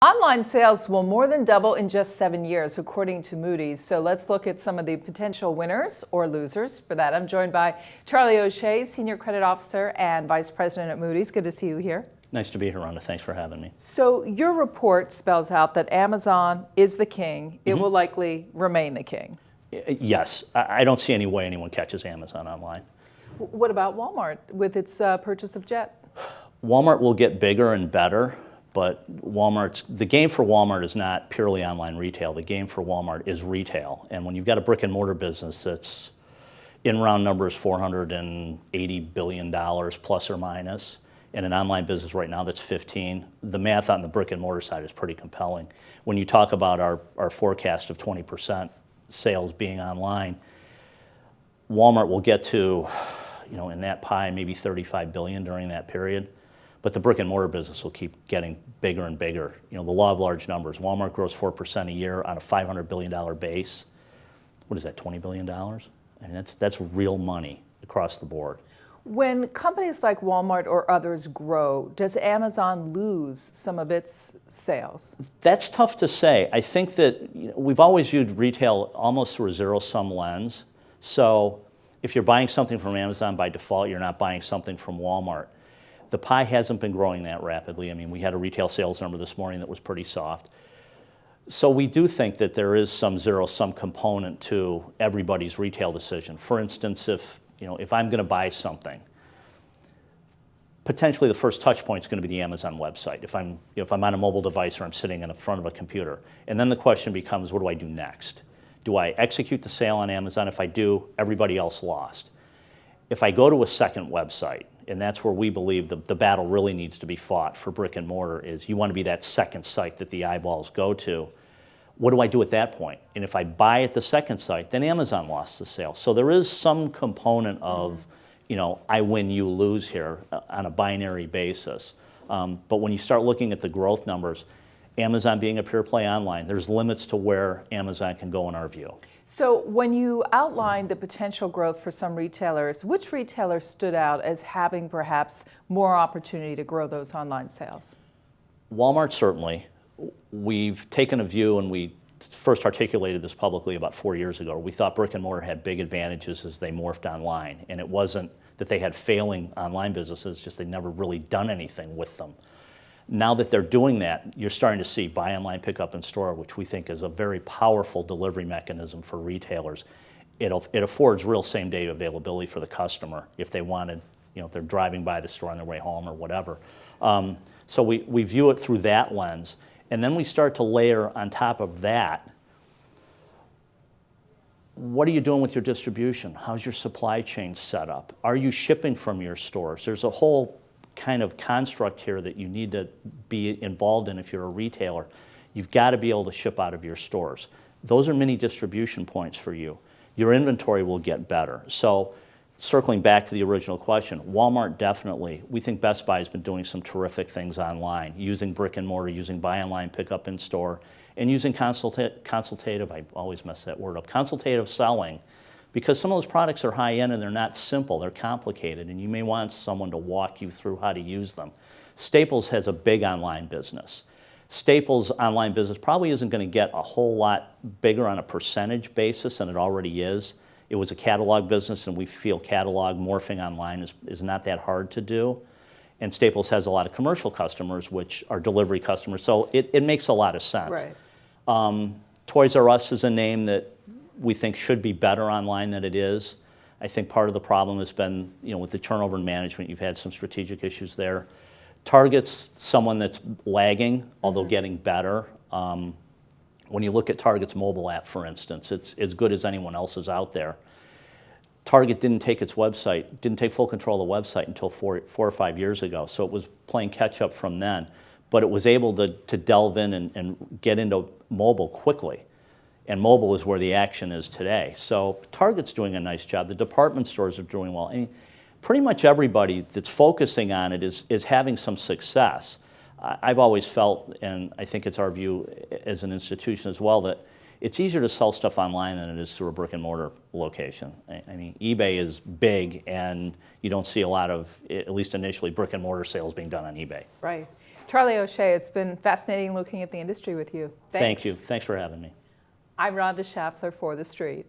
Online sales will more than double in just 7 years, according to Moody's. So let's look at some of the potential winners or losers. For that, I'm joined by Charlie O'Shea, Senior Credit Officer and Vice President at Moody's. Good to see you here. Nice to be here, Rhonda. Thanks for having me. So your report spells out that Amazon is the king. It will likely remain the king. Yes. I don't see any way anyone catches Amazon online. What about Walmart with its purchase of Jet? Walmart will get bigger and better, but the game for Walmart is not purely online retail. The game for Walmart is retail. And when you've got a brick and mortar business that's in round numbers $480 billion plus or minus, and an online business right now that's 15, the math on the brick and mortar side is pretty compelling. When you talk about our forecast of 20% sales being online, Walmart will get to, in that pie, maybe 35 billion during that period. But the brick and mortar business will keep getting bigger and bigger. The law of large numbers. Walmart grows 4% a year on a $500 billion base. What is that, $20 billion? And that's real money across the board. When companies like Walmart or others grow, does Amazon lose some of its sales? That's tough to say. I think that we've always viewed retail almost through a zero-sum lens. So if you're buying something from Amazon, by default, you're not buying something from Walmart. The pie hasn't been growing that rapidly. I mean, we had a retail sales number this morning that was pretty soft. So we do think that there is some zero-sum component to everybody's retail decision. For instance, if I'm going to buy something, potentially the first touch point is going to be the Amazon website. If I'm on a mobile device or I'm sitting in front of a computer, and then the question becomes, what do I do next? Do I execute the sale on Amazon? If I do, everybody else lost. If I go to a second website, and that's where we believe the battle really needs to be fought for brick and mortar, is you want to be that second site that the eyeballs go to. What do I do at that point? And if I buy at the second site, then Amazon lost the sale. So there is some component of, I win, you lose here on a binary basis. But when you start looking at the growth numbers, Amazon being a pure play online, there's limits to where Amazon can go in our view. So when you outlined the potential growth for some retailers, which retailers stood out as having perhaps more opportunity to grow those online sales? Walmart, certainly. We've taken a view, and we first articulated this publicly about 4 years ago. We thought brick and mortar had big advantages as they morphed online, and it wasn't that they had failing online businesses, just they'd never really done anything with them. Now that they're doing that, you're starting to see buy online, pick up in store, which we think is a very powerful delivery mechanism for retailers. It affords real same-day availability for the customer if they wanted, if they're driving by the store on their way home or whatever. So we view it through that lens. And then we start to layer on top of that, what are you doing with your distribution? How's your supply chain set up? Are you shipping from your stores? There's a whole kind of construct here that you need to be involved in if you're a retailer. You've got to be able to ship out of your stores. Those are mini distribution points for you. Your inventory will get better. So circling back to the original question, Walmart definitely. We think Best Buy has been doing some terrific things online, using brick and mortar, using buy online, pick up in store, and using consultative, I always mess that word up, consultative selling, because some of those products are high-end and they're not simple, they're complicated, and you may want someone to walk you through how to use them. Staples has a big online business. Staples' online business probably isn't going to get a whole lot bigger on a percentage basis than it already is. It was a catalog business, and we feel catalog morphing online is not that hard to do. And Staples has a lot of commercial customers, which are delivery customers, so it makes a lot of sense. Right. Toys R Us is a name that we think should be better online than it is. I think part of the problem has been, with the turnover in management, you've had some strategic issues there. Target's someone that's lagging, although getting better. When you look at Target's mobile app, for instance, it's as good as anyone else's out there. Target didn't take full control of the website until four or 5 years ago, so it was playing catch up from then. But it was able to delve in and get into mobile quickly. And mobile is where the action is today. So Target's doing a nice job. The department stores are doing well. I mean, pretty much everybody that's focusing on it is having some success. I've always felt, and I think it's our view as an institution as well, that it's easier to sell stuff online than it is through a brick and mortar location. I mean, eBay is big, and you don't see a lot of, at least initially, brick and mortar sales being done on eBay. Right. Charlie O'Shea, it's been fascinating looking at the industry with you. Thank Thanks. you. Thanks for having me. I'm Rhonda Schaffler for The Street.